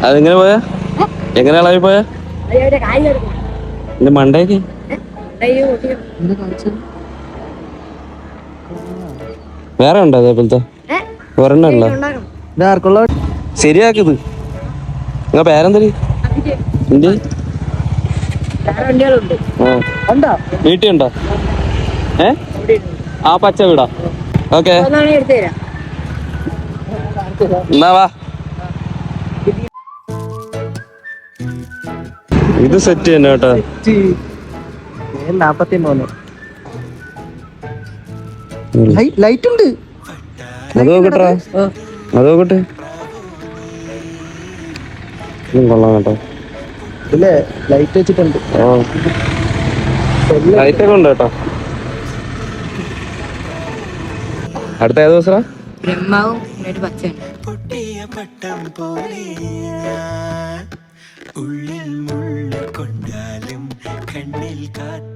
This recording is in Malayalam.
അതെങ്ങനെ പോയാ? എങ്ങനെ ഇളകി പോയാ? എന്റെ മണ്ടേക്ക് വേറെ ഉണ്ടോ അതേപോലത്തെ? ഒരെണ്ണല്ല ശരിയാക്കിത്. നിങ്ങ പേരെന്തര്? വീട്ടിലുണ്ടോ? ആ പച്ച വീടാ. ഓക്കെ എന്നാ വാ. ഇത് സെറ്റ് തന്നെ കേട്ടോ. 43 ലൈറ്റ് ഉണ്ട്. അത് നോക്കട്ടാ, അത് നോക്കട്ടെ. കൊള്ളാം കേട്ടോ. ഇല്ലേ ലൈറ്റ് വെച്ചിട്ടുണ്ട്. ലൈറ്റൊക്കെ ഉണ്ട് കേട്ടോ. അടുത്ത ഏത് ദിവസമാ? ബ്രഹ്മാവും പച്ചയാണ്. ഉള്ളിൽ മുള്ള കൊണ്ടാലും കണ്ണിൽ കാത്ത